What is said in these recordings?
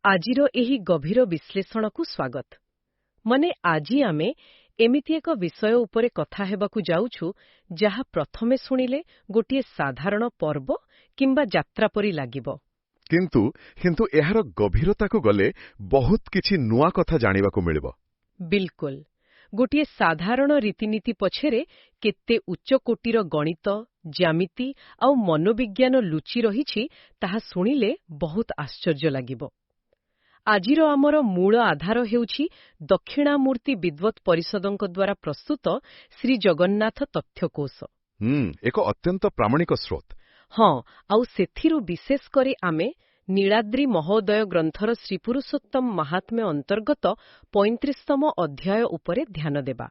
ଆଜିର ଏହି ଗଭୀର ବିଶ୍ଳେଷଣକୁ ସ୍ୱାଗତ। ମାନେ ଆଜି ଆମେ ଏମିତି ଏକ ବିଷୟ ଉପରେ କଥା ହେବାକୁ ଯାଉଛୁ, ଯାହା ପ୍ରଥମେ ଶୁଣିଲେ ଗୋଟିଏ ସାଧାରଣ ପର୍ବ କିମ୍ବା ଯାତ୍ରା ପରି ଲାଗିବ। କିନ୍ତୁ ଏହାର ଗଭୀରତାକୁ ଗଲେ ବହୁତ କିଛି ନୂଆ କଥା ଜାଣିବାକୁ ମିଳିବ। ବିଲକୁଲ। ଗୋଟିଏ ସାଧାରଣ ରୀତିନୀତି ପଛରେ କେତେ ଉଚ୍ଚକୋଟୀର ଗଣିତ, ଜ୍ୟାମିତି ଆଉ ମନୋବିଜ୍ଞାନ ଲୁଚି ରହିଛି, ତାହା ଶୁଣିଲେ ବହୁତ ଆଶ୍ଚର୍ଯ୍ୟ ଲାଗିବ। ଆଜିର ଆମର ମୂଳ ଆଧାର ହେଉଛି ଦକ୍ଷିଣାମୂର୍ତ୍ତି ବିଦ୍ବତ୍ ପରିଷଦଙ୍କ ଦ୍ୱାରା ପ୍ରସ୍ତୁତ ଶ୍ରୀଜଗନ୍ନାଥ ତଥ୍ୟକୋଷ। ଏକ ଅତ୍ୟନ୍ତ ପ୍ରାମାଣିକ ସ୍ରୋତ। ହଁ, ଆଉ ସେଥିରୁ ବିଶେଷ କରି ଆମେ ନୀଳାଦ୍ରି ମହୋଦୟ ଗ୍ରନ୍ଥର ଶ୍ରୀପୁରୁଷୋତ୍ତମ ମାହାତ୍ମ୍ୟ ଅନ୍ତର୍ଗତ 35ତମ ଅଧ୍ୟାୟ ଉପରେ ଧ୍ୟାନ ଦେବା,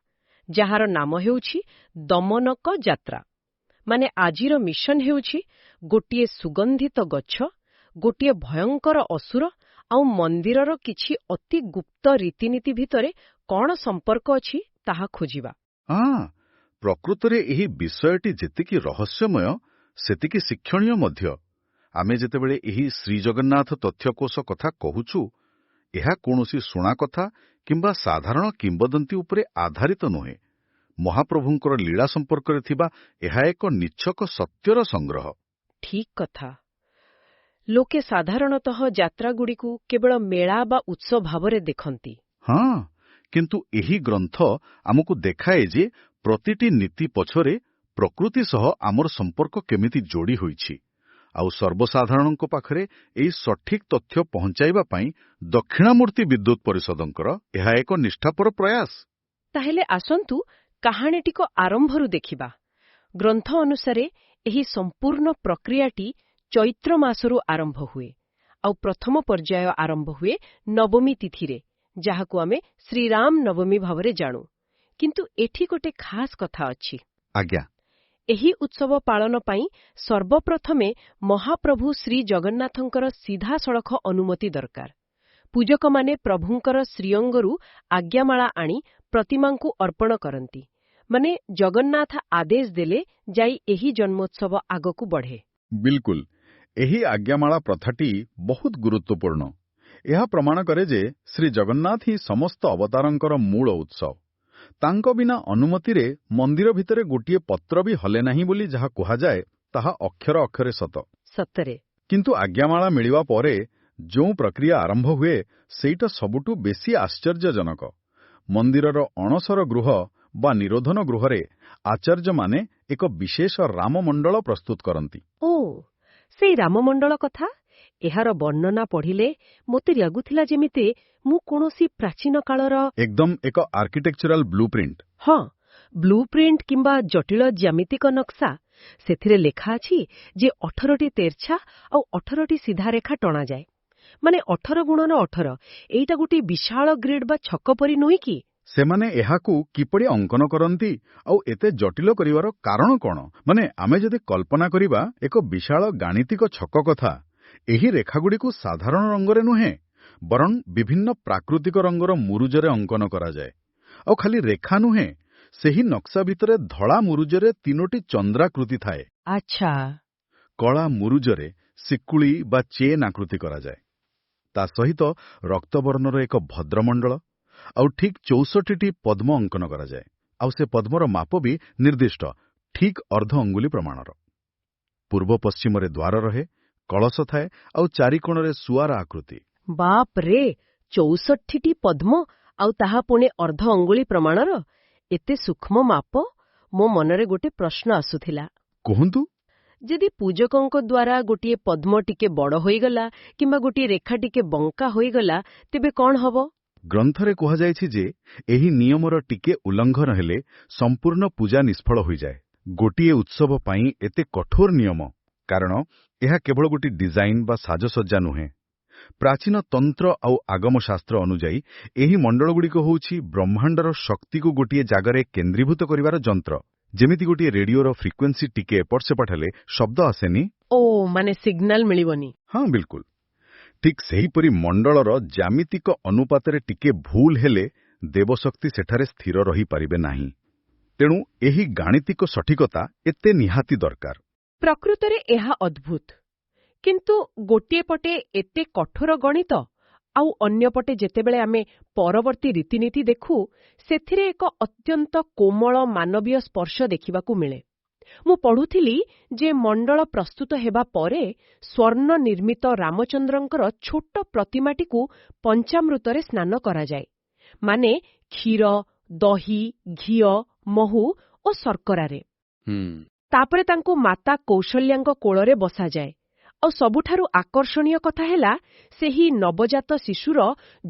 ଯାହାର ନାମ ହେଉଛି ଦମନକ ଯାତ୍ରା। ମାନେ ଆଜିର ମିଶନ ହେଉଛି ଗୋଟିଏ ସୁଗନ୍ଧିତ ଗଛ, ଗୋଟିଏ ଭୟଙ୍କର ଅସୁର ଆଉ ମନ୍ଦିରର କିଛି ଅତି ଗୁପ୍ତ ରୀତିନୀତି ଭିତରେ କ'ଣ ସମ୍ପର୍କ ଅଛି ତାହା ଖୋଜିବା। ପ୍ରକୃତରେ ଏହି ବିଷୟଟି ଯେତିକି ରହସ୍ୟମୟ ସେତିକି ଶିକ୍ଷଣୀୟ ମଧ୍ୟ। ଆମେ ଯେତେବେଳେ ଏହି ଶ୍ରୀଜଗନ୍ନାଥ ତଥ୍ୟକୋଷ କଥା କହୁଛୁ, ଏହା କୌଣସି ଶୁଣା କଥା କିମ୍ବା ସାଧାରଣ କିମ୍ବଦନ୍ତୀ ଉପରେ ଆଧାରିତ ନୁହେଁ। ମହାପ୍ରଭୁଙ୍କର ଲୀଳା ସମ୍ପର୍କରେ ଥିବା ଏହା ଏକ ନିଚ୍ଛକ ସତ୍ୟର ସଂଗ୍ରହ। ଠିକ୍ କଥା। ଲୋକେ ସାଧାରଣତଃ ଯାତ୍ରାଗୁଡ଼ିକୁ କେବଳ ମେଳା ବା ଉତ୍ସବ ଭାବରେ ଦେଖନ୍ତି। ହଁ, କିନ୍ତୁ ଏହି ଗ୍ରନ୍ଥ ଆମକୁ ଦେଖାଏ ଯେ ପ୍ରତିଟି ନୀତି ପଛରେ ପ୍ରକୃତି ସହ ଆମର ସମ୍ପର୍କ କେମିତି ଯୋଡ଼ି ହୋଇଛି। ଆଉ ସର୍ବସାଧାରଣଙ୍କ ପାଖରେ ଏହି ସଠିକ୍ ତଥ୍ୟ ପହଞ୍ଚାଇବା ପାଇଁ ଦକ୍ଷିଣାମୂର୍ତ୍ତି ବିଦ୍ୟୁତ୍ ପରିଷଦଙ୍କର ଏହା ଏକ ନିଷ୍ଠାପର ପ୍ରୟାସ। ତାହେଲେ ଆସନ୍ତୁ କାହାଣୀଟିକୁ ଆରମ୍ଭରୁ ଦେଖିବା। ଗ୍ରନ୍ଥ ଅନୁସାରେ ଏହି ସମ୍ପୂର୍ଣ୍ଣ ପ୍ରକ୍ରିୟାଟି ଚୈତ୍ର ମାସରୁ ଆରମ୍ଭ ହୁଏ, ଆଉ ପ୍ରଥମ ପର୍ଯ୍ୟାୟ ଆରମ୍ଭ ହୁଏ ନବମୀ ତିଥିରେ, ଯାହାକୁ ଆମେ ଶ୍ରୀରାମ ନବମୀ ଭାବରେ ଜାଣୁ। କିନ୍ତୁ ଏଠି ଗୋଟେ ଖାସ୍ କଥା ଅଛି। ଆଜ୍ଞା। ଏହି ଉତ୍ସବ ପାଳନ ପାଇଁ ସର୍ବପ୍ରଥମେ ମହାପ୍ରଭୁ ଶ୍ରୀଜଗନ୍ନାଥଙ୍କର ସିଧାସଳଖ ଅନୁମତି ଦରକାର। ପୂଜକମାନେ ପ୍ରଭୁଙ୍କର ଶ୍ରୀଅଙ୍ଗରୁ ଆଜ୍ଞାମାଳା ଆଣି ପ୍ରତିମାଙ୍କୁ ଅର୍ପଣ କରନ୍ତି। ମାନେ ଜଗନ୍ନାଥ ଆଦେଶ ଦେଲେ ଯାଇ ଏହି ଜନ୍ମୋତ୍ସବ ଆଗକୁ ବଢ଼େ। ବିଲକୁଲ। ଏହି ଆଜ୍ଞାମାଳା ପ୍ରଥାଟି ବହୁତ ଗୁରୁତ୍ୱପୂର୍ଣ୍ଣ। ଏହା ପ୍ରମାଣ କରେ ଯେ ଶ୍ରୀଜଗନ୍ନାଥ ହିଁ ସମସ୍ତ ଅବତାରଙ୍କର ମୂଳ ଉତ୍ସ। ତାଙ୍କ ବିନା ଅନୁମତିରେ ମନ୍ଦିର ଭିତରେ ଗୋଟିଏ ପତ୍ର ବି ହଲେ ନାହିଁ ବୋଲି ଯାହା କୁହାଯାଏ, ତାହା ଅକ୍ଷର ଅକ୍ଷରେ ସତ। ସତରେ। କିନ୍ତୁ ଆଜ୍ଞାମାଳା ମିଳିବା ପରେ ଯେଉଁ ପ୍ରକ୍ରିୟା ଆରମ୍ଭ ହୁଏ, ସେଇଟା ସବୁଠୁ ବେଶୀ ଆଶ୍ଚର୍ଯ୍ୟଜନକ। ମନ୍ଦିରର ଅଣସର ଗୃହ ବା ନିରୋଧନ ଗୃହରେ ଆଚାର୍ଯ୍ୟମାନେ ଏକ ବିଶେଷ ରାମମଣ୍ଡଳ ପ୍ରସ୍ତୁତ କରନ୍ତି। ସେଇ ରାମମଣ୍ଡଳ କଥା, ଏହାର ବର୍ଣ୍ଣନା ପଢ଼ିଲେ ମୋତେ ଲାଗୁଥିଲା ଯେମିତି ମୁଁ କୌଣସି ପ୍ରାଚୀନ କାଳର ଏକଦମ ଏକ ଆର୍କିଟେକ୍ଚରାଲ ବ୍ଲୁ ପ୍ରିଣ୍ଟ। ହଁ, ବ୍ଲୁ ପ୍ରିଣ୍ଟ କିମ୍ବା ଜଟିଳ ଜ୍ୟାମିତିକ ନକ୍ସା। ସେଥିରେ ଲେଖା ଅଛି ଯେ 18ଟି ତେର୍ଛା ଆଉ 18ଟି ସିଧା ରେଖା ଟଣାଯାଏ। ମାନେ 18x18। ଏଇଟା ଗୋଟିଏ ବିଶାଳ ଗ୍ରିଡ୍ ବା ଛକ ପରି ନୁହେଁ କି? ସେମାନେ ଏହାକୁ କିପରି ଅଙ୍କନ କରନ୍ତି ଆଉ ଏତେ ଜଟିଳ କରିବାର କାରଣ କ'ଣ? ମାନେ ଆମେ ଯଦି କଳ୍ପନା କରିବା ଏକ ବିଶାଳ ଗାଣିତିକ ଛକ କଥା, ଏହି ରେଖାଗୁଡ଼ିକୁ ସାଧାରଣ ରଙ୍ଗରେ ନୁହେଁ, ବରଂ ବିଭିନ୍ନ ପ୍ରାକୃତିକ ରଙ୍ଗର ମୁରୁଜରେ ଅଙ୍କନ କରାଯାଏ। ଆଉ ଖାଲି ରେଖା ନୁହେଁ, ସେହି ନକ୍ସା ଭିତରେ ଧଳା ମୁରୁଜରେ 3ଟି ଚନ୍ଦ୍ରାକୃତି ଥାଏ। ଆଚ୍ଛା। କଳା ମୁରୁଜରେ ଶିକୁଳି ବା ଚେନ୍ ଆକୃତି କରାଯାଏ। ତା ସହିତ ରକ୍ତବର୍ଣ୍ଣର ଏକ ଭଦ୍ରମଣ୍ଡଳ ଆଉ ଠିକ୍ 64ଟି ପଦ୍ମ ଅଙ୍କନ କରାଯାଏ। ଆଉ ସେ ପଦ୍ମର ମାପ ବି ନିର୍ଦ୍ଦିଷ୍ଟ, ଠିକ୍ ଅର୍ଦ୍ଧ ଅଙ୍ଗୁଳି ପ୍ରମାଣର। ପୂର୍ବ ପଶ୍ଚିମରେ ଦ୍ୱାର ରହେ, କଳସ ଥାଏ ଆଉ ଚାରିକୋଣରେ ସୁଆର ଆକୃତି। ବାପ୍ ରେ, 64ଟି ପଦ୍ମ ଆଉ ତାହା ପୁଣି ଅର୍ଦ୍ଧ ଅଙ୍ଗୁଳି ପ୍ରମାଣର। ଏତେ ସୂକ୍ଷ୍ମ ମାପ। ମୋ ମନରେ ଗୋଟେ ପ୍ରଶ୍ନ ଆସୁଥିଲା। କୁହନ୍ତୁ। ଯଦି ପୂଜକଙ୍କ ଦ୍ୱାରା ଗୋଟିଏ ପଦ୍ମ ଟିକେ ବଡ଼ ହୋଇଗଲା କିମ୍ବା ଗୋଟିଏ ରେଖା ଟିକେ ବଙ୍କା ହୋଇଗଲା, ତେବେ କ'ଣ ହବ? ଗ୍ରନ୍ଥରେ କୁହାଯାଇଛି ଯେ ଏହି ନିୟମର ଟିକେ ଉଲ୍ଲଂଘନ ହେଲେ ସମ୍ପୂର୍ଣ୍ଣ ପୂଜା ନିଷ୍ଫଳ ହୋଇଯାଏ। ଗୋଟିଏ ଉତ୍ସବ ପାଇଁ ଏତେ କଠୋର ନିୟମ, କାରଣ ଏହା କେବଳ ଗୋଟିଏ ଡିଜାଇନ ବା ସାଜସଜ୍ଜା ନୁହେଁ। ପ୍ରାଚୀନ ତନ୍ତ୍ର ଆଉ ଆଗମଶାସ୍ତ୍ର ଅନୁଯାୟୀ ଏହି ମଣ୍ଡଳଗୁଡ଼ିକ ହେଉଛି ବ୍ରହ୍ମାଣ୍ଡର ଶକ୍ତିକୁ ଗୋଟିଏ ଜାଗାରେ କେନ୍ଦ୍ରୀଭୂତ କରିବାର ଯନ୍ତ୍ର। ଯେମିତି ଗୋଟିଏ ରେଡିଓର ଫ୍ରିକ୍ୱେନ୍ସି ଟିକେ ଏପଟ ସେପଟ ହେଲେ ଶବ୍ଦ ଆସେନି, ମାନେ ସିଗ୍ନାଲ ମିଳିବନି। ହଁ, ବିଲକୁଲ। ଠିକ୍ ସେହିପରି ମଣ୍ଡଳର ଜ୍ୟାମିତିକ ଅନୁପାତରେ ଟିକେ ଭୁଲ ହେଲେ ଦେବଶକ୍ତି ସେଠାରେ ସ୍ଥିର ରହିପାରିବେ ନାହିଁ। ତେଣୁ ଏହି ଗାଣିତିକ ସଠିକତା ଏତେ ନିହାତି ଦରକାର। ପ୍ରକୃତରେ ଏହା ଅଦ୍ଭୁତ। କିନ୍ତୁ ଗୋଟିଏ ପଟେ ଏତେ କଠୋର ଗଣିତ, ଆଉ ଅନ୍ୟପଟେ ଯେତେବେଳେ ଆମେ ପରବର୍ତ୍ତୀ ରୀତିନୀତି ଦେଖୁ, ସେଥିରେ ଏକ ଅତ୍ୟନ୍ତ କୋମଳ ମାନବୀୟ ସ୍ପର୍ଶ ଦେଖିବାକୁ ମିଳେ। ମୁଁ ପଢ଼ୁଥିଲି ଯେ ମଣ୍ଡଳ ପ୍ରସ୍ତୁତ ହେବା ପରେ ସ୍ୱର୍ଣ୍ଣ ନିର୍ମିତ ରାମଚନ୍ଦ୍ରଙ୍କର ଛୋଟ ପ୍ରତିମାଟିକୁ ପଞ୍ଚାମୃତରେ ସ୍ନାନ କରାଯାଏ, ମାନେ କ୍ଷୀର, ଦହି, ଘିଅ, ମହୁ ଓ ଶର୍କରାରେ। ତାପରେ ତାଙ୍କୁ ମାତା କୌଶଲ୍ୟାଙ୍କ କୋଳରେ ବସାଯାଏ। ଆଉ ସବୁଠାରୁ ଆକର୍ଷଣୀୟ କଥା ହେଲା, ସେହି ନବଜାତ ଶିଶୁର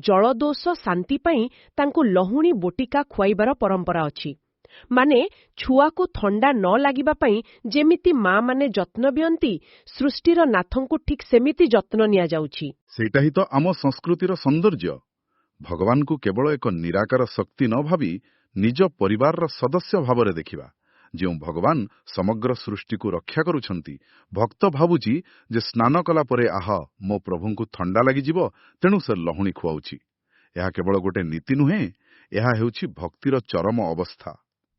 ଜଳଦୋଷ ଶାନ୍ତି ପାଇଁ ତାଙ୍କୁ ଲହୁଣୀ ବୋଟିକା ଖୁଆଇବାର ପରମ୍ପରା ଅଛି। ମାନେ ଛୁଆକୁ ଥଣ୍ଡା ନ ଲାଗିବା ପାଇଁ ଯେମିତି ମାମାନେ ଯତ୍ନ ନିଅନ୍ତି, ସୃଷ୍ଟିର ନାଥଙ୍କୁ ଠିକ୍ ସେମିତି ଯତ୍ନ ନିଆଯାଉଛି। ସେଇଟା ହିଁ ତ ଆମ ସଂସ୍କୃତିର ସୌନ୍ଦର୍ଯ୍ୟ। ଭଗବାନଙ୍କୁ କେବଳ ଏକ ନିରାକାର ଶକ୍ତି ନ ଭାବି ନିଜ ପରିବାରର ସଦସ୍ୟ ଭାବରେ ଦେଖିବା। ଯେଉଁ ଭଗବାନ ସମଗ୍ର ସୃଷ୍ଟିକୁ ରକ୍ଷା କରୁଛନ୍ତି, ଭକ୍ତ ଭାବୁଛି ଯେ ସ୍ନାନ କଲା ପରେ ମୋ ପ୍ରଭୁଙ୍କୁ ଥଣ୍ଡା ଲାଗିଯିବ, ତେଣୁ ସେ ଲହୁଣୀ ଖୁଆଉଛି। ଏହା କେବଳ ଗୋଟେ ନୀତି ନୁହେଁ, ଏହା ହେଉଛି ଭକ୍ତିର ଚରମ ଅବସ୍ଥା।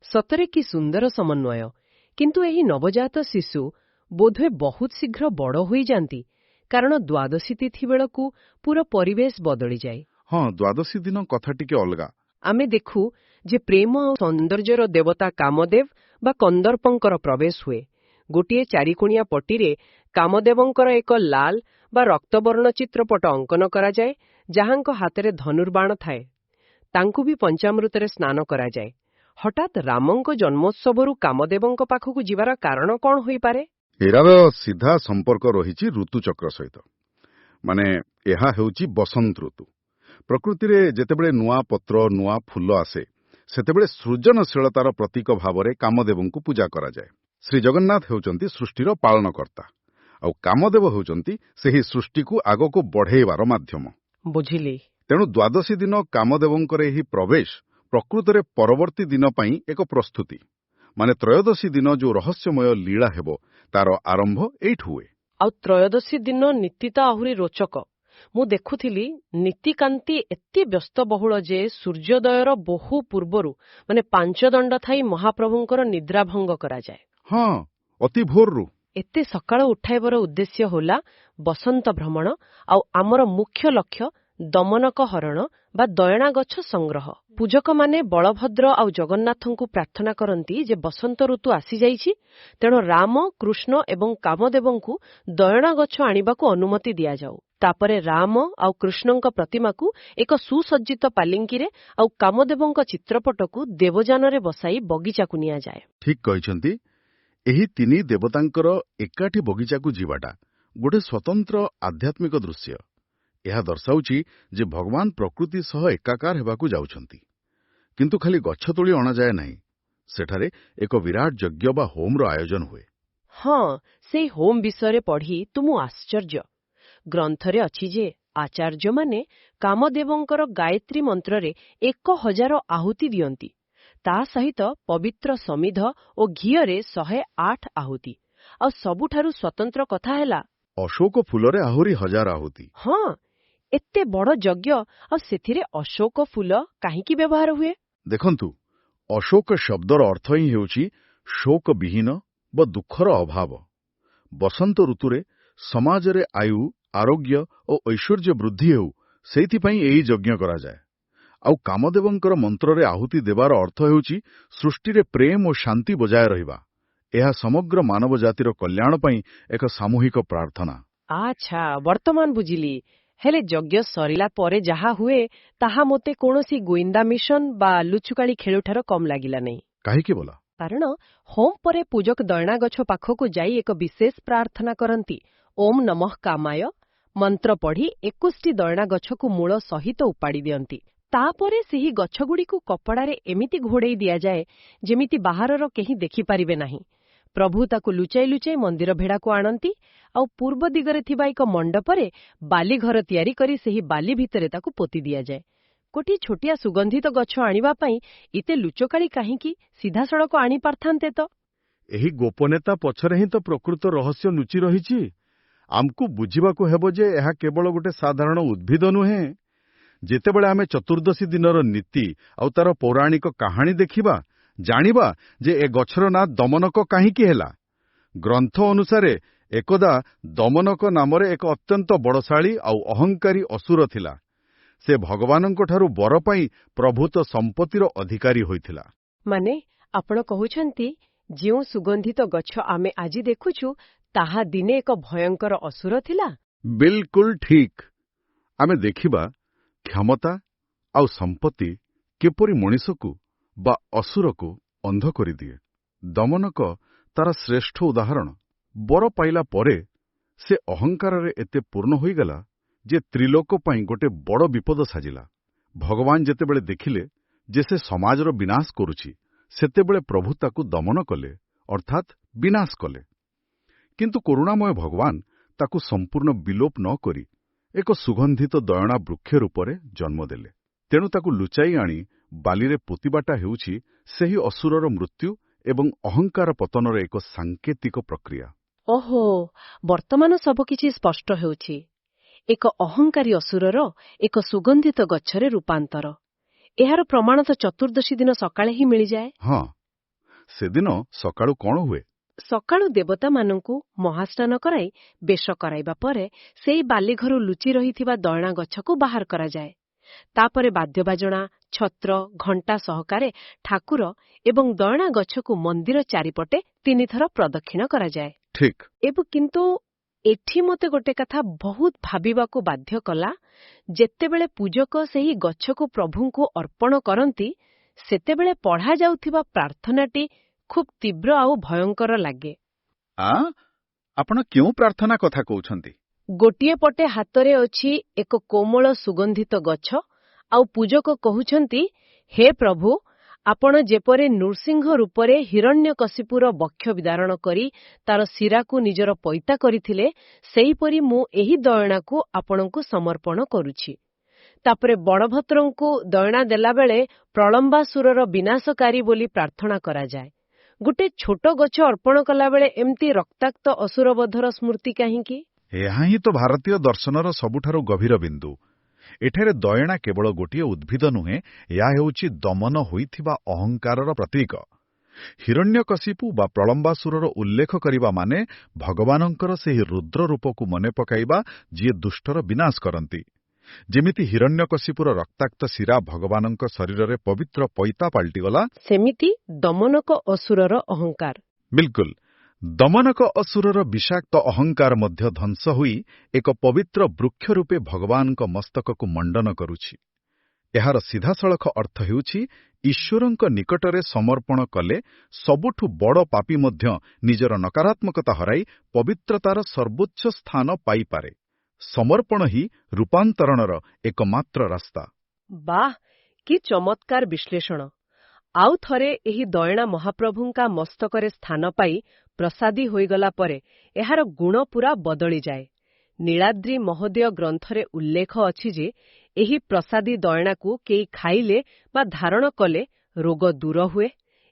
ସତରେ କି ସୁନ୍ଦର ସମନ୍ୱୟ। କିନ୍ତୁ ଏହି ନବଜାତ ଶିଶୁ ବୋଧହୁଏ ବହୁତ ଶୀଘ୍ର ବଡ଼ ହୋଇଯାନ୍ତି, କାରଣ ଦ୍ୱାଦଶୀ ତିଥି ବେଳକୁ ପୁରା ପରିବେଶ ବଦଳିଯାଏ। ହଁ, ଦ୍ୱାଦଶୀ ଦିନ କଥା ଟିକେ ଅଲଗା। ଆମେ ଦେଖୁ ଯେ ପ୍ରେମ ଆଉ ସୌନ୍ଦର୍ଯ୍ୟର ଦେବତା କାମଦେବ ବା କନ୍ଦର୍ପଙ୍କର ପ୍ରବେଶ ହୁଏ। ଗୋଟିଏ ଚାରିକୋଣିଆ ପଟିରେ କାମଦେବଙ୍କର ଏକ ଲାଲ ବା ରକ୍ତବର୍ଣ୍ଣ ଚିତ୍ରପଟ ଅଙ୍କନ କରାଯାଏ, ଯାହାଙ୍କ ହାତରେ ଧନୁର୍ବାଣ ଥାଏ। ତାଙ୍କୁ ବି ପଞ୍ଚାମୃତରେ ସ୍ନାନ କରାଯାଏ। ହଠାତ୍ ରାମଙ୍କ ଜନ୍ମୋତ୍ସବରୁ କାମଦେବଙ୍କ ପାଖକୁ ଯିବାର କାରଣ କ'ଣ ହୋଇପାରେ? ଏହାର ସିଧା ସମ୍ପର୍କ ରହିଛି ଋତୁଚକ୍ର ସହିତ। ମାନେ ଏହା ହେଉଛି ବସନ୍ତ ଋତୁ। ପ୍ରକୃତିରେ ଯେତେବେଳେ ନୂଆ ପତ୍ର, ନୂଆ ଫୁଲ ଆସେ, ସେତେବେଳେ ସୃଜନଶୀଳତାର ପ୍ରତୀକ ଭାବରେ କାମଦେବଙ୍କୁ ପୂଜା କରାଯାଏ। ଶ୍ରୀଜଗନ୍ନାଥ ହେଉଛନ୍ତି ସୃଷ୍ଟିର ପାଳନକର୍ତ୍ତା, ଆଉ କାମଦେବ ହେଉଛନ୍ତି ସେହି ସୃଷ୍ଟିକୁ ଆଗକୁ ବଢ଼େଇବାର ମାଧ୍ୟମ। ବୁଝିଲି। ତେଣୁ ଦ୍ୱାଦଶୀ ଦିନ କାମଦେବଙ୍କର ଏହି ପ୍ରବେଶ ପ୍ରକୃତରେ ପରବର୍ତ୍ତୀ ଦିନ ପାଇଁ ଏକ ପ୍ରସ୍ତୁତି। ମାନେ ତ୍ରୟୋଦଶୀ ଦିନ ଯେଉଁ ରହସ୍ୟମୟ ଲୀଳା ହେବ, ତାର ଆରମ୍ଭ ଏଇଠୁ ହୁଏ। ଆଉ ତ୍ରୟୋଦଶୀ ଦିନ ନୀତି ତ ଆହୁରି ରୋଚକ। ମୁଁ ଦେଖୁଥିଲି ନୀତିକାନ୍ତି ଏତେ ବ୍ୟସ୍ତବହୁଳ ଯେ ସୂର୍ଯ୍ୟୋଦୟର ବହୁ ପୂର୍ବରୁ, ମାନେ 5 ଦଣ୍ଡ ଥାଇ ମହାପ୍ରଭୁଙ୍କର ନିଦ୍ରାଭଙ୍ଗ କରାଯାଏ। ହଁ, ଅତି ଭୋରରୁ। ଏତେ ସକାଳ ଉଠାଇବାର ଉଦ୍ଦେଶ୍ୟ ହେଲା ବସନ୍ତ ଭ୍ରମଣ, ଆଉ ଆମର ମୁଖ୍ୟ ଲକ୍ଷ୍ୟ ଦମନକ ହରଣ ବା ଦୟଣା ଗଛ ସଂଗ୍ରହ। ପୂଜକମାନେ ବଳଭଦ୍ର ଆଉ ଜଗନ୍ନାଥଙ୍କୁ ପ୍ରାର୍ଥନା କରନ୍ତି ଯେ ବସନ୍ତ ଋତୁ ଆସିଯାଇଛି, ତେଣୁ ରାମ, କୃଷ୍ଣ ଏବଂ କାମଦେବଙ୍କୁ ଦୟଣା ଗଛ ଆଣିବାକୁ ଅନୁମତି ଦିଆଯାଉ। ତାପରେ ରାମ ଆଉ କୃଷ୍ଣଙ୍କ ପ୍ରତିମାକୁ ଏକ ସୁସଜ୍ଜିତ ପାଲିଙ୍କିରେ ଆଉ କାମଦେବଙ୍କ ଚିତ୍ରପଟକୁ ଦେବଯାନରେ ବସାଇ ବଗିଚାକୁ ନିଆଯାଏ। ଠିକ୍ କହିଛନ୍ତି। ଏହି ତିନି ଦେବତାଙ୍କର ଏକାଠି ବଗିଚାକୁ ଯିବାଟା ଗୋଟେ ସ୍ୱତନ୍ତ୍ର ଆଧ୍ୟାତ୍ମିକ ଦୃଶ୍ୟ। ଏହା ଦର୍ଶାଉଛି ଯେ ଭଗବାନ ପ୍ରକୃତି ସହ ଏକାକାର ହେବାକୁ ଯାଉଛନ୍ତି। କିନ୍ତୁ ଖାଲି ଗଛ ତୋଳି ଅଣାଯାଏ ନାହିଁ, ସେଠାରେ ଏକ ବିରାଟ ଯଜ୍ଞ ବା ହୋମର ଆୟୋଜନ ହୁଏ। ହଁ, ସେଇ ହୋମ ବିଷୟରେ ପଢ଼ି ତୁମ ଆଶ୍ଚର୍ଯ୍ୟ। ଗ୍ରନ୍ଥରେ ଅଛି ଯେ ଆଚାର୍ଯ୍ୟମାନେ କାମଦେବଙ୍କର ଗାୟତ୍ରୀ ମନ୍ତ୍ରରେ 1000 ଆହୁତି ଦିଅନ୍ତି। ତା ସହିତ ପବିତ୍ର ସମିଧ ଓ ଘିଅରେ 108 ଆହୁତି। ଆଉ ସବୁଠାରୁ ସ୍ୱତନ୍ତ୍ର କଥା ହେଲା, ଅଶୋକ ଫୁଲରେ ଆହୁରି 1000 ଆହୁତି। ହଁ, ଏତେ ବଡ଼ ଯଜ୍ଞ, ଆଉ ସେଥିରେ ଅଶୋକ ଫୁଲ କାହିଁକି ବ୍ୟବହାର ହୁଏ? ଦେଖନ୍ତୁ, ଅଶୋକ ଶବ୍ଦର ଅର୍ଥ ହିଁ ହେଉଛି ଶୋକବିହୀନ ବା ଦୁଃଖର ଅଭାବ। ବସନ୍ତ ଋତୁରେ ସମାଜରେ ଆୟୁ, ଆରୋଗ୍ୟ ଓ ଐଶ୍ୱର୍ଯ୍ୟ ବୃଦ୍ଧି ହେଉ, ସେଇଥିପାଇଁ ଏହି ଯଜ୍ଞ କରାଯାଏ। ଆଉ କାମଦେବଙ୍କର ମନ୍ତ୍ରରେ ଆହୁତି ଦେବାର ଅର୍ଥ ହେଉଛି ସୃଷ୍ଟିରେ ପ୍ରେମ ଓ ଶାନ୍ତି ବଜାୟ ରହିବା। ଏହା ସମଗ୍ର ମାନବ ଜାତିର କଲ୍ୟାଣ ପାଇଁ ଏକ ସାମୂହିକ ପ୍ରାର୍ଥନା। ଆଚ୍ଛା, ବର୍ତ୍ତମାନ ବୁଝିଲି। ହେଲେ ଯଜ୍ଞ ସରିଲା ପରେ ଯାହା ହୁଏ, ତାହା ମୋତେ କୌଣସି ଗୁଇନ୍ଦା ମିଶନ ବା ଲୁଚୁକାଳି ଖେଳଠାରୁ କମ୍ ଲାଗିଲା ନାହିଁ। କାହିଁକି ବୋଲ? କାରଣ ହୋମ ପରେ ପୂଜକ ଦୟଣା ଗଛ ପାଖକୁ ଯାଇ ଏକ ବିଶେଷ ପ୍ରାର୍ଥନା କରନ୍ତି। ଓମ୍ ନମଃ କାମାୟ ମନ୍ତ୍ର ପଢ଼ି 21ଟି ଦୟଣା ଗଛକୁ ମୂଳ ସହିତ ଉପାଡ଼ି ଦିଅନ୍ତି। ତାପରେ ସେହି ଗଛଗୁଡ଼ିକୁ କପଡ଼ାରେ ଏମିତି ଘୋଡ଼େଇ ଦିଆଯାଏ ଯେମିତି ବାହାରର କେହି ଦେଖିପାରିବେ ନାହିଁ। ପ୍ରଭୁ ତାକୁ ଲୁଚାଇ ଲୁଚାଇ ମନ୍ଦିର ଭେଡ଼ାକୁ ଆଣନ୍ତି, ଆଉ ପୂର୍ବ ଦିଗରେ ଥିବା ଏକ ମଣ୍ଡପରେ ବାଲି ଘର ତିଆରି କରି ସେହି ବାଲି ଭିତରେ ତାକୁ ପୋତି ଦିଆଯାଏ। ଗୋଟିଏ ଛୋଟିଆ ସୁଗନ୍ଧିତ ଗଛ ଆଣିବା ପାଇଁ ଏତେ ଲୁଚକାଳି କାହିଁକି? ସିଧାସଳଖ ଆଣିପାରିଥାନ୍ତେ ତ। ଏହି ଗୋପନୀୟତା ପଛରେ ହିଁ ତ ପ୍ରକୃତ ରହସ୍ୟ ଲୁଚି ରହିଛି। ଆମକୁ ବୁଝିବାକୁ ହେବ ଯେ ଏହା କେବଳ ଗୋଟେ ସାଧାରଣ ଉଦ୍ଭିଦ ନୁହେଁ। ଯେତେବେଳେ ଆମେ ଚତୁର୍ଦ୍ଦଶୀ ଦିନର ନୀତି ଆଉ ତାର ପୌରାଣିକ କାହାଣୀ ଦେଖିବା, ଜାଣିବା ଯେ ଏ ଗଛର ନାଁ ଦମନକ କାହିଁକି ହେଲା। ଗ୍ରନ୍ଥ ଅନୁସାରେ ଏକଦା ଦମନକ ନାମରେ ଏକ ଅତ୍ୟନ୍ତ ବଡ଼ଶାଳୀ ଆଉ ଅହଙ୍କାରୀ ଅସୁର ଥିଲା, ସେ ଭଗବାନଙ୍କଠାରୁ ବର ପାଇ ପ୍ରଭୂତ ସମ୍ପତ୍ତିର ଅଧିକାରୀ ହୋଇଥିଲା। ମାନେ ଆପଣ କହୁଛନ୍ତି ଯେଉଁ ସୁଗନ୍ଧିତ ଗଛ ଆମେ ଆଜି ଦେଖୁଛୁ ତାହା ଦିନେ ଏକ ଭୟଙ୍କର ଅସୁର ଥିଲା? ବିଲକୁଲ ଠିକ୍। ଆମେ ଦେଖିବା କ୍ଷମତା ଆଉ ସମ୍ପତ୍ତି କିପରି ମଣିଷକୁ ବା ଅସୁରକୁ ଅନ୍ଧ କରିଦିଏ। ଦମନକ ତାର ଶ୍ରେଷ୍ଠ ଉଦାହରଣ। ବର ପାଇଲା ପରେ ସେ ଅହଙ୍କାରରେ ଏତେ ପୂର୍ଣ୍ଣ ହୋଇଗଲା ଯେ ତ୍ରିଲୋକ ପାଇଁ ଗୋଟେ ବଡ଼ ବିପଦ ସାଜିଲା। ଭଗବାନ ଯେତେବେଳେ ଦେଖିଲେ ଯେ ସେ ସମାଜର ବିନାଶ କରୁଛି, ସେତେବେଳେ ପ୍ରଭୁ ତାକୁ ଦମନ କଲେ, ଅର୍ଥାତ୍ ବିନାଶ କଲେ। କିନ୍ତୁ କରୁଣାମୟ ଭଗବାନ ତାକୁ ସମ୍ପୂର୍ଣ୍ଣ ବିଲୋପ ନ କରି ଏକ ସୁଗନ୍ଧିତ ଦୟଣା ବୃକ୍ଷ ରୂପରେ ଜନ୍ମ ଦେଲେ। ତେଣୁ ତାକୁ ଲୁଚାଇ ଆଣି ବାଲିରେ ପୋତିବାଟା ହେଉଛି ସେହି ଅସୁରର ମୃତ୍ୟୁ ଏବଂ ଅହଙ୍କାର ପତନର ଏକ ସାଙ୍କେତିକ ପ୍ରକ୍ରିୟା। ଓହୋ, ବର୍ତ୍ତମାନ ସବୁକିଛି ସ୍ପଷ୍ଟ ହେଉଛି। ଏକ ଅହଙ୍କାରୀ ଅସୁରର ଏକ ସୁଗନ୍ଧିତ ଗଛରେ ରୂପାନ୍ତର। ଏହାର ପ୍ରମାଣ ତ ଚତୁର୍ଦ୍ଦଶୀ ଦିନ ସକାଳେ ହିଁ ମିଳିଯାଏ। ହଁ, ସେଦିନ ସକାଳୁ କଣ ହୁଏ? ସକାଳୁ ଦେବତାମାନଙ୍କୁ ମହାସ୍ନାନ କରାଇ ବେଶ କରାଇବା ପରେ ସେହି ବାଲିଘରୁ ଲୁଚି ରହିଥିବା ଦୟଣା ଗଛକୁ ବାହାର କରାଯାଏ। ତାପରେ ବାଦ୍ୟବାଜଣା, ଛତ୍ର, ଘଣ୍ଟା ସହକାରେ ଠାକୁର ଏବଂ ଦୟଣା ଗଛକୁ ମନ୍ଦିର ଚାରିପଟେ 3 ଥର ପ୍ରଦକ୍ଷିଣ କରାଯାଏ। ଠିକ୍। ଏବେ କିନ୍ତୁ ଏଠି ମୋତେ ଗୋଟେ କଥା ବହୁତ ଭାବିବାକୁ ବାଧ୍ୟ କଲା। ଯେତେବେଳେ ପୂଜକ ସେହି ଗଛକୁ ପ୍ରଭୁଙ୍କୁ ଅର୍ପଣ କରନ୍ତି, ସେତେବେଳେ ପଢ଼ାଯାଉଥିବା ପ୍ରାର୍ଥନାଟି ଖୁବ୍ ତୀବ୍ର ଆଉ ଭୟଙ୍କର ଲାଗେ। ଆପଣ କେଉଁ ପ୍ରାର୍ଥନା କଥା କହୁଛନ୍ତି? ଗୋଟିଏ ପଟେ ହାତରେ ଅଛି ଏକ କୋମଳ ସୁଗନ୍ଧିତ ଗଛ, ଆଉ ପୂଜକ କହୁଛନ୍ତି, ହେ ପ୍ରଭୁ, ଆପଣ ଯେପରି ନୃସିଂହ ରୂପରେ ହିରଣ୍ୟକଶିପୁର ବକ୍ଷ ବିଦାରଣ କରି ତାର ଶିରାକୁ ନିଜର ପଇତା କରିଥିଲେ, ସେହିପରି ମୁଁ ଏହି ଦୟଣାକୁ ଆପଣଙ୍କୁ ସମର୍ପଣ କରୁଛି। ତାପରେ ବଳଭଦ୍ରଙ୍କୁ ଦୟଣା ଦେଲାବେଳେ ପ୍ରଳମ୍ବାସୁରର ବିନାଶକାରୀ ବୋଲି ପ୍ରାର୍ଥନା କରାଯାଏ। ଗୋଟେ ଛୋଟ ଗଛ ଅର୍ପଣ କଲାବେଳେ ଏମିତି ରକ୍ତାକ୍ତ ଅସୁରବଧର ସ୍ମୃତି କାହିଁକି? ଏହା ହିଁ ତ ଭାରତୀୟ ଦର୍ଶନର ସବୁଠାରୁ ଗଭୀର ବିନ୍ଦୁ। ଏଠାରେ ଦୟଣା କେବଳ ଗୋଟିଏ ଉଦ୍ଭିଦ ନୁହେଁ, ଏହା ହେଉଛି ଦମନ ହୋଇଥିବା ଅହଙ୍କାରର ପ୍ରତୀକ। ହିରଣ୍ୟକଶିପୁ ବା ପ୍ରଳମ୍ବାସୁରର ଉଲ୍ଲେଖ କରିବା ମାନେ ଭଗବାନଙ୍କର ସେହି ରୁଦ୍ର ରୂପକୁ ମନେ ପକାଇବା, ଯିଏ ଦୁଷ୍ଟର ବିନାଶ କରନ୍ତି। ଯେମିତି ହିରଣ୍ୟକଶିପୁର ରକ୍ତାକ୍ତ ଶିରା ଭଗବାନଙ୍କ ଶରୀରରେ ପବିତ୍ର ପଇତା ପାଲଟିଗଲା, ସେମିତି ଦମନକ ଅସୁରର ଅହଙ୍କାର। ବିଲକୁଲ। ଦମନକ ଅସୁରର ବିଷାକ୍ତ ଅହଙ୍କାର ମଧ୍ୟ ଧ୍ୱଂସ ହୋଇ ଏକ ପବିତ୍ର ବୃକ୍ଷ ରୂପେ ଭଗବାନଙ୍କ ମସ୍ତକକୁ ମଣ୍ଡନ କରୁଛି। ଏହାର ସିଧାସଳଖ ଅର୍ଥ ହେଉଛି ଈଶ୍ୱରଙ୍କ ନିକଟରେ ସମର୍ପଣ କଲେ ସବୁଠୁ ବଡ଼ ପାପୀ ମଧ୍ୟ ନିଜର ନକାରାତ୍ମକତା ହରାଇ ପବିତ୍ରତାର ସର୍ବୋଚ୍ଚ ସ୍ଥାନ ପାଇପାରେ। ସମର୍ପଣ ହିଁ ରୂପାନ୍ତରଣର ଏକମାତ୍ର ରାସ୍ତା। ବାଃ, କି ଚମତ୍କାର ବିଶ୍ଳେଷଣ! ଆଉ ଥରେ ଏହି ଦୟଣା ମହାପ୍ରଭୁଙ୍କ ମସ୍ତକରେ ସ୍ଥାନ ପାଇ ପ୍ରସାଦୀ ହୋଇଗଲା ପରେ ଏହାର ଗୁଣ ପୁରା ବଦଳିଯାଏ। ନୀଳାଦ୍ରି ମହୋଦୟ ଗ୍ରନ୍ଥରେ ଉଲ୍ଲେଖ ଅଛି ଯେ ଏହି ପ୍ରସାଦୀ ଦୟଣାକୁ କେହି ଖାଇଲେ ବା ଧାରଣ କଲେ ରୋଗ ଦୂର ହୁଏ।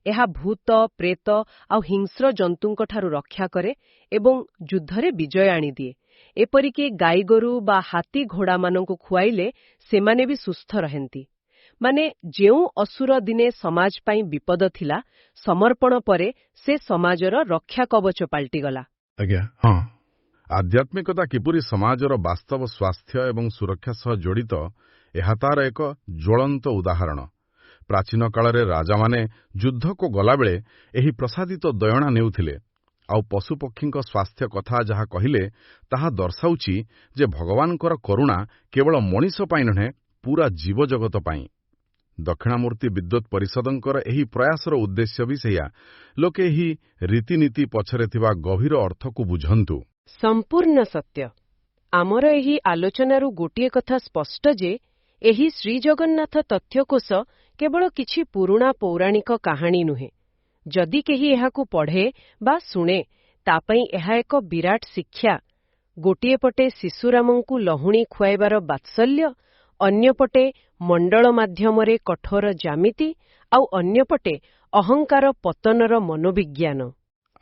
ଏହା ଭୂତ, ପ୍ରେତ ଆଉ ହିଂସ୍ର ଜନ୍ତୁଙ୍କଠାରୁ ରକ୍ଷା କରେ ଏବଂ ଯୁଦ୍ଧରେ ବିଜୟ ଆଣିଦିଏ। ଏପରିକି ଗାଈଗୋରୁ ବା ହାତୀ ଘୋଡ଼ାମାନଙ୍କୁ ଖୁଆଇଲେ ସେମାନେ ବି ସୁସ୍ଥ ରହନ୍ତି। ମାନେ ଯେଉଁ ଅସୁର ଦିନେ ସମାଜ ପାଇଁ ବିପଦ ଥିଲା, ସମର୍ପଣ ପରେ ସେ ସମାଜର ରକ୍ଷା କବଚ ପାଲଟିଗଲା। ଆଜ୍ଞା, ହଁ। ଆଧ୍ୟାତ୍ମିକତା କିପରି ସମାଜର ବାସ୍ତବ ସ୍ୱାସ୍ଥ୍ୟ ଏବଂ ସୁରକ୍ଷା ସହ ଜଡ଼ିତ, ଏହା ତାର ଏକ ଜ୍ୱଳନ୍ତ ଉଦାହରଣ। ପ୍ରାଚୀନ କାଳରେ ରାଜାମାନେ ଯୁଦ୍ଧକୁ ଗଲାବେଳେ ଏହି ପ୍ରସାଦିତ ଦୟଣା ନେଉଥିଲେ, ଆଉ ପଶୁପକ୍ଷୀଙ୍କ ସ୍ୱାସ୍ଥ୍ୟ କଥା ଯାହା କହିଲେ, ତାହା ଦର୍ଶାଉଛି ଯେ ଭଗବାନଙ୍କର କରୁଣା କେବଳ ମଣିଷ ପାଇଁ ନୁହେଁ, ପୁରା ଜୀବଜଗତ ପାଇଁ। ଦକ୍ଷିଣାମୂର୍ତ୍ତି ବିଦ୍ୱତ୍ ପରିଷଦଙ୍କର ଏହି ପ୍ରୟାସର ଉଦ୍ଦେଶ୍ୟ ବି ସେଇଆ। ଲୋକେ ଏହି ରୀତିନୀତି ପଛରେ ଥିବା ଗଭୀର ଅର୍ଥକୁ ବୁଝନ୍ତୁ। ସମ୍ପୂର୍ଣ୍ଣ ସତ୍ୟ। ଆମର ଏହି ଆଲୋଚନାରୁ ଗୋଟିଏ କଥା ସ୍ପଷ୍ଟ ଯେ ଏହି ଶ୍ରୀଜଗନ୍ନାଥ ତଥ୍ୟକୋଷ କେବଳ କିଛି ପୁରୁଣା ପୌରାଣିକ କାହାଣୀ ନୁହେଁ। ଯଦି କେହି ଏହାକୁ ପଢ଼େ ବା ଶୁଣେ, ତା ପାଇଁ ଏହା ଏକ ବିରାଟ ଶିକ୍ଷା। ଗୋଟିଏ ପଟେ ଶିଶୁରାମଙ୍କୁ ଲହୁଣୀ ଖୁଆଇବାର ବାତ୍ସଲ୍ୟ, ଅନ୍ୟପଟେ ମଣ୍ଡଳ ମାଧ୍ୟମରେ କଠୋର ଜ୍ୟାମିତି, ଆଉ ଅନ୍ୟପଟେ ଅହଙ୍କାର ପତନର ମନୋବିଜ୍ଞାନ।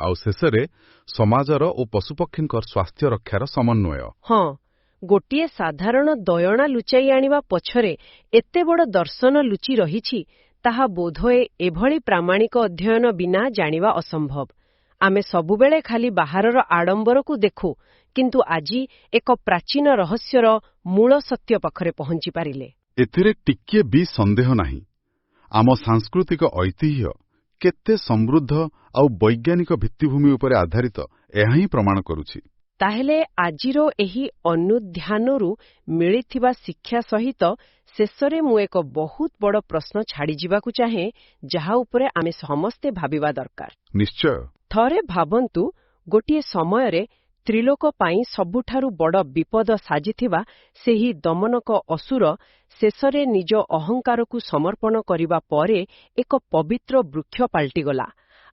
ଆଉ ଶେଷରେ ସମାଜର ଓ ପଶୁପକ୍ଷୀଙ୍କ ସ୍ୱାସ୍ଥ୍ୟ ରକ୍ଷାର ସମନ୍ୱୟ। ହଁ, ଗୋଟିଏ ସାଧାରଣ ଦୟଣା ଲୁଚାଇ ଆଣିବା ପଛରେ ଏତେ ବଡ଼ ଦର୍ଶନ ଲୁଚି ରହିଛି, ତାହା ବୋଧହୁଏ ଏଭଳି ପ୍ରାମାଣିକ ଅଧ୍ୟୟନ ବିନା ଜାଣିବା ଅସମ୍ଭବ। ଆମେ ସବୁବେଳେ ଖାଲି ବାହାରର ଆଡମ୍ବରକୁ ଦେଖୁ, କିନ୍ତୁ ଆଜି ଏକ ପ୍ରାଚୀନ ରହସ୍ୟର ମୂଳ ସତ୍ୟ ପାଖରେ ପହଞ୍ଚି ପାରିଲେ। ଏଥିରେ ଟିକିଏ ବି ସନ୍ଦେହ ନାହିଁ। ଆମ ସାଂସ୍କୃତିକ ଐତିହ୍ୟ କେତେ ସମୃଦ୍ଧ ଆଉ ବୈଜ୍ଞାନିକ ଭିତ୍ତିଭୂମି ଉପରେ ଆଧାରିତ, ଏହା ହିଁ ପ୍ରମାଣ କରୁଛି। ତାହେଲେ ଆଜିର ଏହି ଅନୁଧ୍ୟାନରୁ ମିଳିଥିବା ଶିକ୍ଷା ସହିତ ଶେଷରେ ମୁଁ ଏକ ବହୁତ ବଡ଼ ପ୍ରଶ୍ନ ଛାଡ଼ିଯିବାକୁ ଚାହେଁ, ଯାହା ଉପରେ ଆମେ ସମସ୍ତେ ଭାବିବା ଦରକାର। ନିଶ୍ଚୟ। ଥରେ ଭାବନ୍ତୁ, ଗୋଟିଏ ସମୟରେ ତ୍ରିଲୋକ ପାଇଁ ସବୁଠାରୁ ବଡ଼ ବିପଦ ସାଜିଥିବା ସେହି ଦମନକ ଅସୁର ଶେଷରେ ନିଜ ଅହଙ୍କାରକୁ ସମର୍ପଣ କରିବା ପରେ ଏକ ପବିତ୍ର ବୃକ୍ଷ ପାଲଟିଗଲା,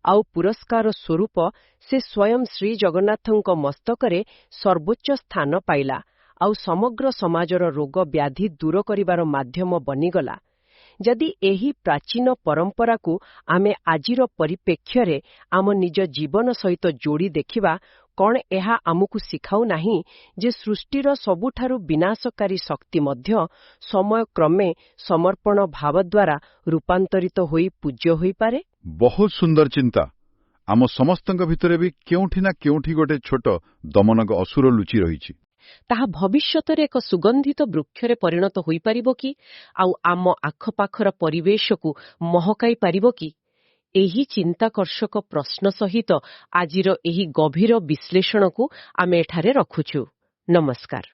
ଆଉ ପୁରସ୍କାର ସ୍ୱରୂପ ସେ ସ୍ୱୟଂ ଶ୍ରୀ ଜଗନ୍ନାଥଙ୍କ ମସ୍ତକରେ ସର୍ବୋଚ୍ଚ ସ୍ଥାନ ପାଇଲା, ଆଉ ସମଗ୍ର ସମାଜର ରୋଗ ବ୍ୟାଧି ଦୂର କରିବାର ମାଧ୍ୟମ ବନିଗଲା। ଯଦି ଏହି ପ୍ରାଚୀନ ପରମ୍ପରାକୁ ଆମେ ଆଜିର ପରିପ୍ରେକ୍ଷ୍ୟରେ ଆମ ନିଜ ଜୀବନ ସହିତ ଯୋଡ଼ି ଦେଖିବା, କ'ଣ ଏହା ଆମକୁ ଶିଖାଉ ନାହିଁ ଯେ ସୃଷ୍ଟିର ସବୁଠାରୁ ବିନାଶକାରୀ ଶକ୍ତି ମଧ୍ୟ ସମୟକ୍ରମେ ସମର୍ପଣ ଭାବ ଦ୍ୱାରା ରୂପାନ୍ତରିତ ହୋଇ ପୂଜ୍ୟ ହୋଇପାରେ? ବହୁତ ସୁନ୍ଦର ଚିନ୍ତା। ଆମ ସମସ୍ତଙ୍କ ଭିତରେ ବି କେଉଁଠି ନା କେଉଁଠି ଗୋଟେ ଛୋଟ ଦମନକ ଅସୁର ଲୁଚି ରହିଛି। ତାହା ଭବିଷ୍ୟତରେ ଏକ ସୁଗନ୍ଧିତ ବୃକ୍ଷରେ ପରିଣତ ହୋଇପାରିବ କି, ଆଉ ଆମ ଆଖପାଖର ପରିବେଶକୁ ମହକାଇ ପାରିବ କି? ଏହି ଚିନ୍ତାକର୍ଷକ ପ୍ରଶ୍ନ ସହିତ ଆଜିର ଏହି ଗଭୀର ବିଶ୍ଳେଷଣକୁ ଆମେ ଏଠାରେ ରଖୁଛୁ। ନମସ୍କାର।